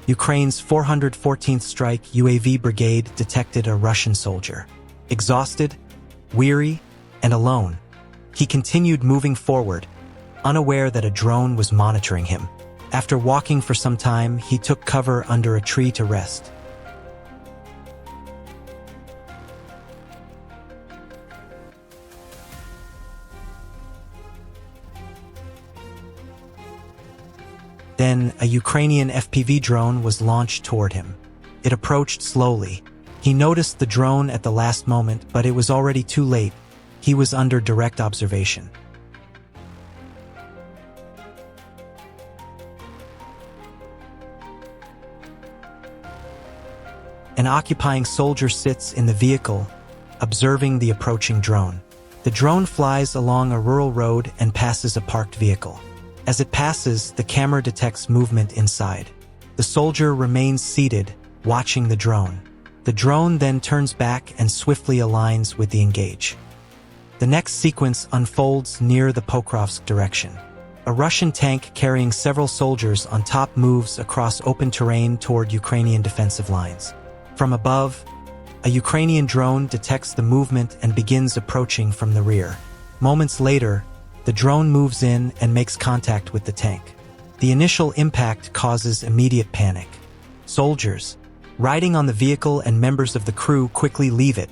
Ukraine's 414th Strike UAV Brigade detected a Russian soldier. Exhausted, weary, and alone, he continued moving forward, unaware that a drone was monitoring him. After walking for some time, he took cover under a tree to rest. Then, a Ukrainian FPV drone was launched toward him. It approached slowly. He noticed the drone at the last moment, but it was already too late. He was under direct observation. An occupying soldier sits in the vehicle, observing the approaching drone. The drone flies along a rural road and passes a parked vehicle. As it passes, the camera detects movement inside. The soldier remains seated, watching the drone. The drone then turns back and swiftly aligns with the engage. The next sequence unfolds near the Pokrovsk direction. A Russian tank carrying several soldiers on top moves across open terrain toward Ukrainian defensive lines. From above, a Ukrainian drone detects the movement and begins approaching from the rear. Moments later, the drone moves in and makes contact with the tank. The initial impact causes immediate panic. Soldiers, riding on the vehicle and members of the crew quickly leave it,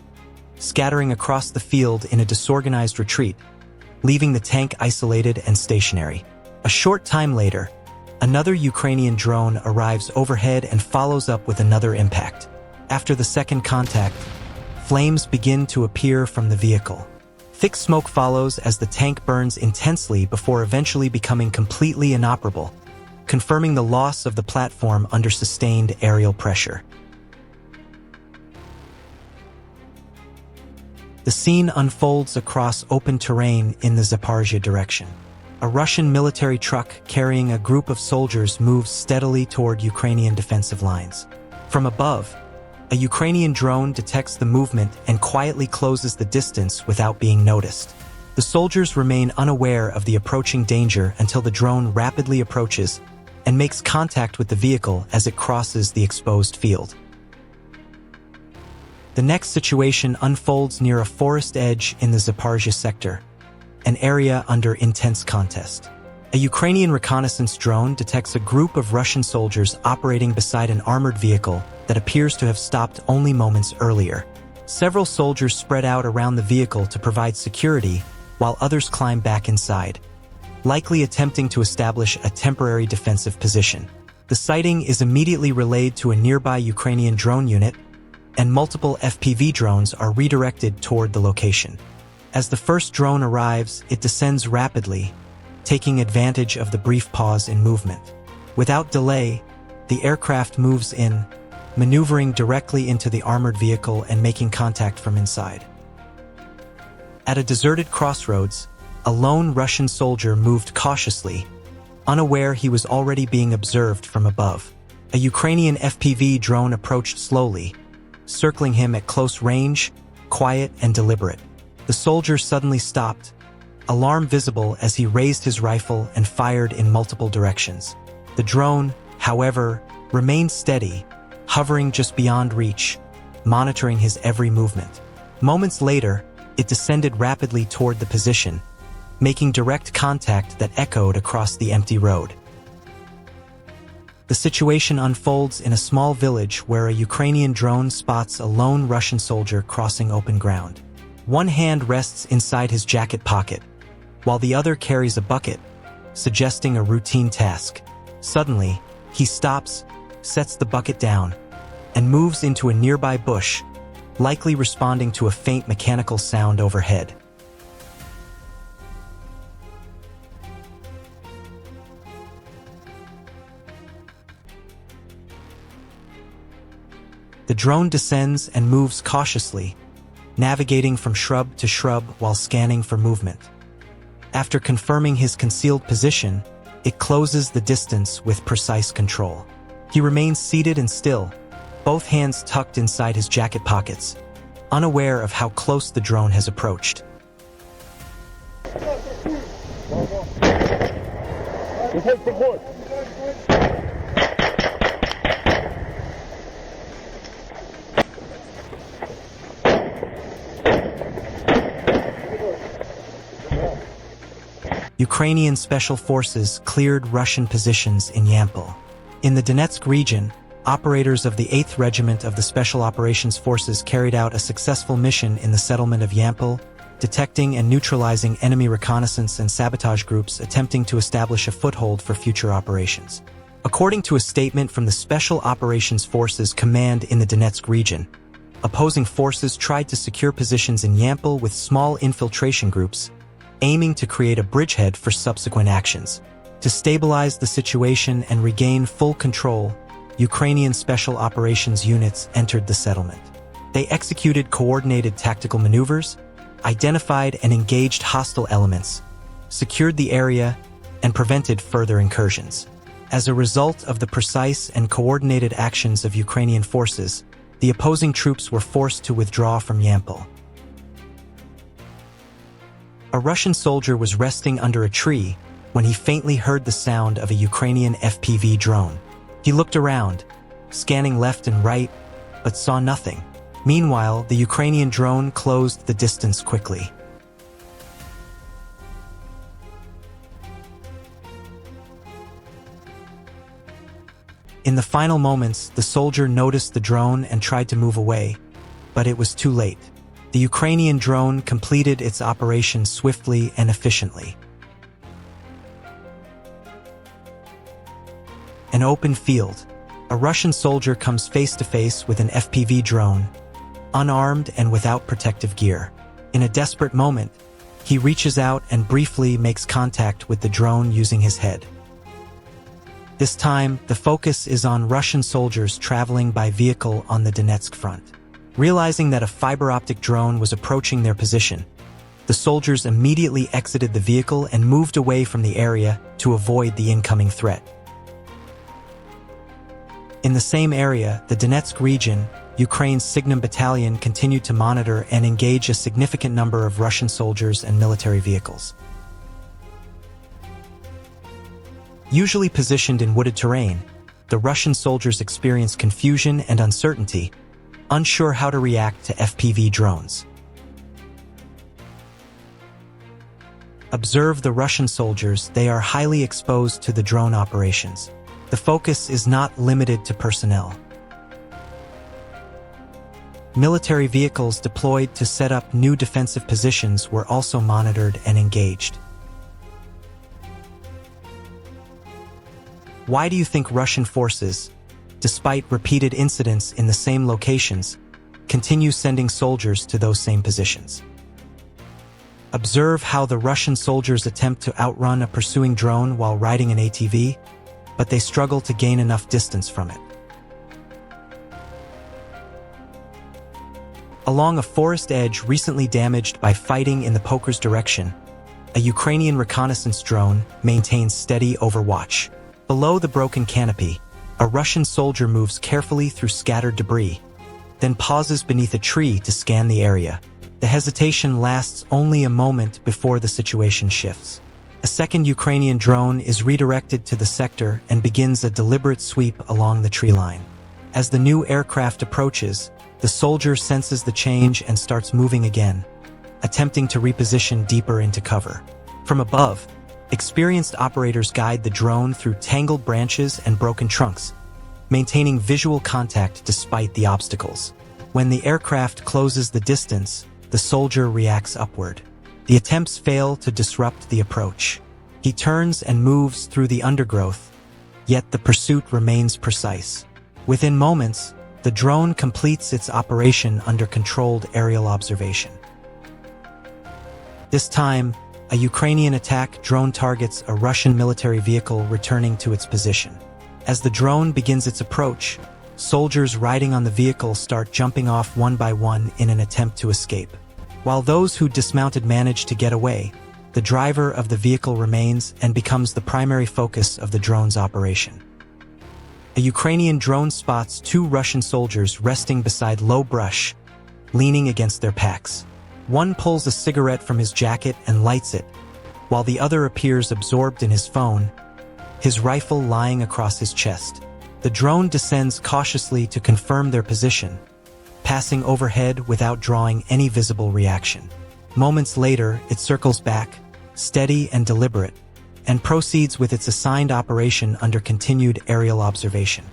scattering across the field in a disorganized retreat, leaving the tank isolated and stationary. A short time later, another Ukrainian drone arrives overhead and follows up with another impact. After the second contact, flames begin to appear from the vehicle. Thick smoke follows as the tank burns intensely before eventually becoming completely inoperable, confirming the loss of the platform under sustained aerial pressure. The scene unfolds across open terrain in the Zaporizhzhia direction. A Russian military truck carrying a group of soldiers moves steadily toward Ukrainian defensive lines. From above, a Ukrainian drone detects the movement and quietly closes the distance without being noticed. The soldiers remain unaware of the approaching danger until the drone rapidly approaches and makes contact with the vehicle as it crosses the exposed field. The next situation unfolds near a forest edge in the Zaporizhzhia sector, an area under intense contest. A Ukrainian reconnaissance drone detects a group of Russian soldiers operating beside an armored vehicle that appears to have stopped only moments earlier. Several soldiers spread out around the vehicle to provide security, while others climb back inside, likely attempting to establish a temporary defensive position. The sighting is immediately relayed to a nearby Ukrainian drone unit, and multiple FPV drones are redirected toward the location. As the first drone arrives, it descends rapidly, taking advantage of the brief pause in movement. Without delay, the aircraft moves in, maneuvering directly into the armored vehicle and making contact from inside. At a deserted crossroads, a lone Russian soldier moved cautiously, unaware he was already being observed from above. A Ukrainian FPV drone approached slowly, circling him at close range, quiet and deliberate. The soldier suddenly stopped, alarm visible as he raised his rifle and fired in multiple directions. The drone, however, remained steady, hovering just beyond reach, monitoring his every movement. Moments later, it descended rapidly toward the position, making direct contact that echoed across the empty road. The situation unfolds in a small village where a Ukrainian drone spots a lone Russian soldier crossing open ground. One hand rests inside his jacket pocket, while the other carries a bucket, suggesting a routine task. Suddenly, he stops, sets the bucket down, and moves into a nearby bush, likely responding to a faint mechanical sound overhead. The drone descends and moves cautiously, navigating from shrub to shrub while scanning for movement. After confirming his concealed position, it closes the distance with precise control. He remains seated and still, both hands tucked inside his jacket pockets, unaware of how close the drone has approached. Ukrainian special forces cleared Russian positions in Yampol. In the Donetsk region, operators of the 8th Regiment of the Special Operations Forces carried out a successful mission in the settlement of Yampol, detecting and neutralizing enemy reconnaissance and sabotage groups attempting to establish a foothold for future operations. According to a statement from the Special Operations Forces Command in the Donetsk region, opposing forces tried to secure positions in Yampol with small infiltration groups, aiming to create a bridgehead for subsequent actions. To stabilize the situation and regain full control, Ukrainian Special Operations units entered the settlement. They executed coordinated tactical maneuvers, identified and engaged hostile elements, secured the area, and prevented further incursions. As a result of the precise and coordinated actions of Ukrainian forces, the opposing troops were forced to withdraw from Yampol. A Russian soldier was resting under a tree when he faintly heard the sound of a Ukrainian FPV drone. He looked around, scanning left and right, but saw nothing. Meanwhile, the Ukrainian drone closed the distance quickly. In the final moments, the soldier noticed the drone and tried to move away, but it was too late. The Ukrainian drone completed its operation swiftly and efficiently. An open field. A Russian soldier comes face to face with an FPV drone, unarmed and without protective gear. In a desperate moment, he reaches out and briefly makes contact with the drone using his head. This time, the focus is on Russian soldiers traveling by vehicle on the Donetsk front. Realizing that a fiber-optic drone was approaching their position, the soldiers immediately exited the vehicle and moved away from the area to avoid the incoming threat. In the same area, the Donetsk region, Ukraine's Signum Battalion continued to monitor and engage a significant number of Russian soldiers and military vehicles. Usually positioned in wooded terrain, the Russian soldiers experienced confusion and uncertainty, unsure how to react to FPV drones. Observe the Russian soldiers; they are highly exposed to the drone operations. The focus is not limited to personnel. Military vehicles deployed to set up new defensive positions were also monitored and engaged. Why do you think Russian forces, despite repeated incidents in the same locations, continue sending soldiers to those same positions? Observe how the Russian soldiers attempt to outrun a pursuing drone while riding an ATV, but they struggle to gain enough distance from it. Along a forest edge recently damaged by fighting in the poker's direction, a Ukrainian reconnaissance drone maintains steady overwatch. Below the broken canopy, a Russian soldier moves carefully through scattered debris, then pauses beneath a tree to scan the area. The hesitation lasts only a moment before the situation shifts. A second Ukrainian drone is redirected to the sector and begins a deliberate sweep along the tree line. As the new aircraft approaches, the soldier senses the change and starts moving again, attempting to reposition deeper into cover. From above, experienced operators guide the drone through tangled branches and broken trunks, maintaining visual contact despite the obstacles. When the aircraft closes the distance, the soldier reacts upward. The attempts fail to disrupt the approach. He turns and moves through the undergrowth, yet the pursuit remains precise. Within moments, the drone completes its operation under controlled aerial observation. This time, a Ukrainian attack drone targets a Russian military vehicle returning to its position. As the drone begins its approach, soldiers riding on the vehicle start jumping off one by one in an attempt to escape. While those who dismounted manage to get away, the driver of the vehicle remains and becomes the primary focus of the drone's operation. A Ukrainian drone spots two Russian soldiers resting beside low brush, leaning against their packs. One pulls a cigarette from his jacket and lights it, while the other appears absorbed in his phone, his rifle lying across his chest. The drone descends cautiously to confirm their position, passing overhead without drawing any visible reaction. Moments later, it circles back, steady and deliberate, and proceeds with its assigned operation under continued aerial observation.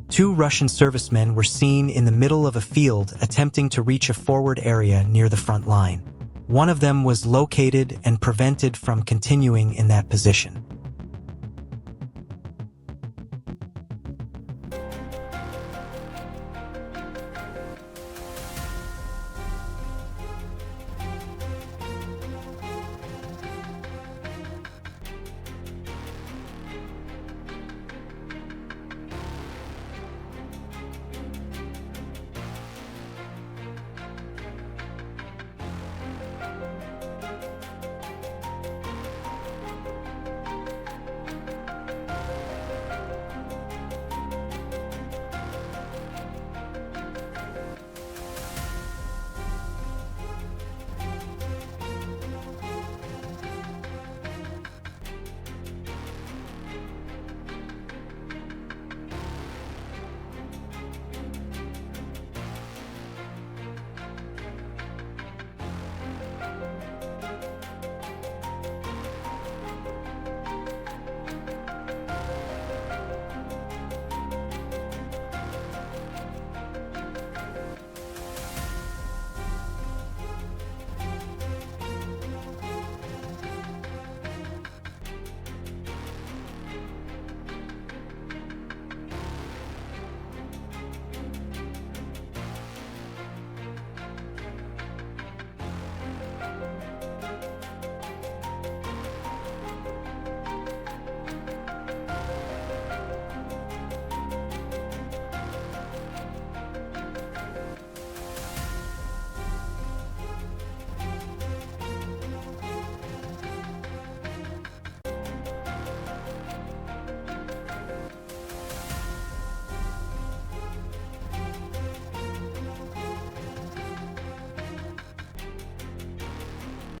Two Russian servicemen were seen in the middle of a field attempting to reach a forward area near the front line. One of them was located and prevented from continuing in that position.